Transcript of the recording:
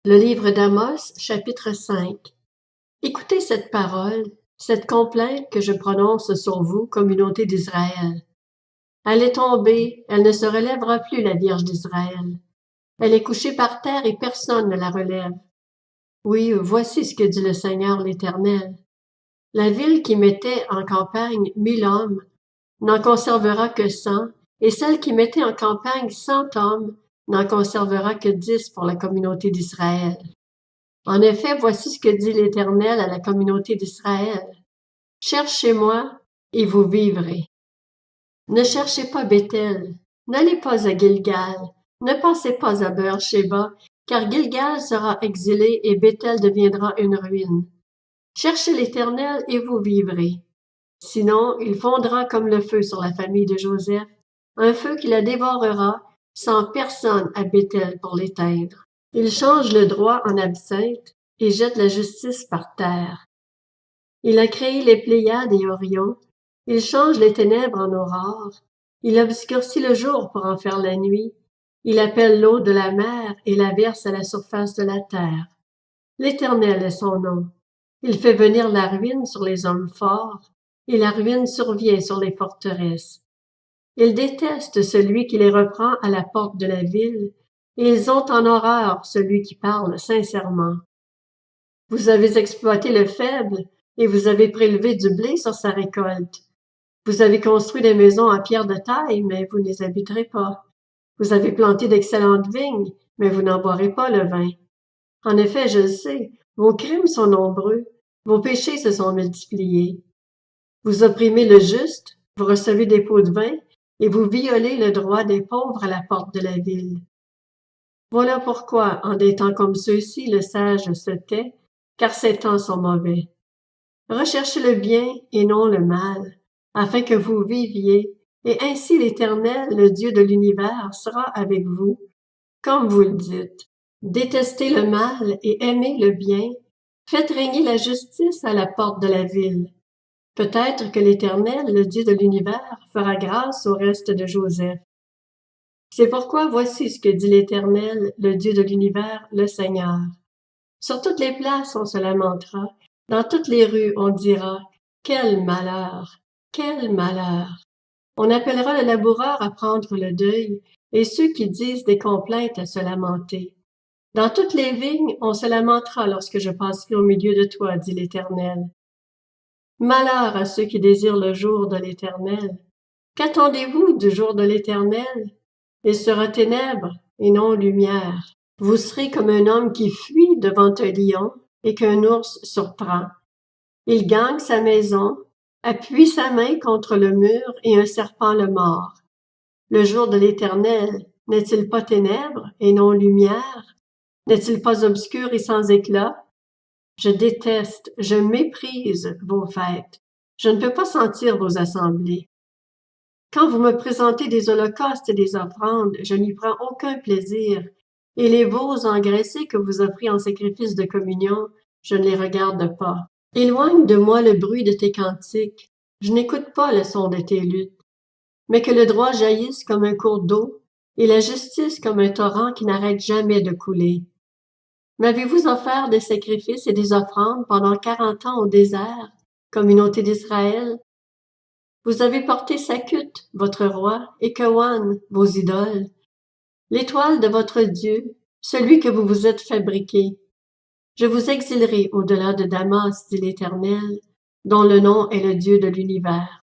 Le livre d'Amos, chapitre 5. Écoutez cette parole, cette complainte que je prononce sur vous, communauté d'Israël. Elle est tombée, elle ne se relèvera plus, la Vierge d'Israël. Elle est couchée par terre et personne ne la relève. Oui, voici ce que dit le Seigneur l'Éternel. La ville qui mettait en campagne 1000 hommes n'en conservera que 100, et celle qui mettait en campagne 100 hommes n'en conservera que 10 pour la communauté d'Israël. En effet, voici ce que dit l'Éternel à la communauté d'Israël. Cherchez-moi, et vous vivrez. Ne cherchez pas Béthel, n'allez pas à Gilgal, ne passez pas à Beër-shéba, car Gilgal sera exilé et Béthel deviendra une ruine. Cherchez l'Éternel et vous vivrez. Sinon, il fondra comme le feu sur la famille de Joseph, un feu qui la dévorera, sans personne à Béthel pour l'éteindre. Il change le droit en absinthe et jette la justice par terre. Il a créé les Pléiades et Orion. Il change les ténèbres en aurore. Il obscurcit le jour pour en faire la nuit. Il appelle l'eau de la mer et la verse à la surface de la terre. L'Éternel est son nom. Il fait venir la ruine sur les hommes forts, et la ruine survient sur les forteresses. Il déteste celui qui les reprend à la porte de la ville, et ils ont en horreur celui qui parle sincèrement. Vous avez exploité le faible, et vous avez prélevé du blé sur sa récolte. Vous avez construit des maisons en pierre de taille, mais vous ne les habiterez pas. Vous avez planté d'excellentes vignes, mais vous n'en boirez pas le vin. En effet, je le sais, vos crimes sont nombreux, vos péchés se sont multipliés. Vous opprimez le juste, vous recevez des pots de vin, et vous violez le droit des pauvres à la porte de la ville. Voilà pourquoi, en des temps comme ceux-ci, le sage se tait, car ces temps sont mauvais. Recherchez le bien et non le mal, afin que vous viviez, et ainsi l'Éternel, le Dieu de l'univers, sera avec vous, comme vous le dites. Détestez le mal et aimez le bien, faites régner la justice à la porte de la ville. Peut-être que l'Éternel, le Dieu de l'univers, fera grâce au reste de Joseph. C'est pourquoi voici ce que dit l'Éternel, le Dieu de l'univers, le Seigneur. Sur toutes les places on se lamentera, dans toutes les rues on dira « Quel malheur! Quel malheur! » On appellera le laboureur à prendre le deuil, et ceux qui disent des complaintes à se lamenter. Dans toutes les vignes on se lamentera lorsque je passerai au milieu de toi, dit l'Éternel. Malheur à ceux qui désirent le jour de l'Éternel. Qu'attendez-vous du jour de l'Éternel? Il sera ténèbres et non lumière. Vous serez comme un homme qui fuit devant un lion et qu'un ours surprend. Il gagne sa maison, appuie sa main contre le mur et un serpent le mord. Le jour de l'Éternel n'est-il pas ténèbres et non lumière? N'est-il pas obscur et sans éclat? Je déteste, je méprise vos fêtes. Je ne peux pas sentir vos assemblées. Quand vous me présentez des holocaustes et des offrandes, je n'y prends aucun plaisir, et les veaux engraissés que vous offrez en sacrifice de communion, je ne les regarde pas. Éloigne de moi le bruit de tes cantiques, je n'écoute pas le son de tes luttes. Mais que le droit jaillisse comme un cours d'eau, et la justice comme un torrent qui n'arrête jamais de couler. M'avez-vous offert des sacrifices et des offrandes pendant 40 ans au désert, communauté d'Israël? Vous avez porté Sakut, votre roi, et Kawan, vos idoles. L'étoile de votre Dieu, celui que vous vous êtes fabriqué. Je vous exilerai au-delà de Damas, dit l'Éternel, dont le nom est le Dieu de l'univers.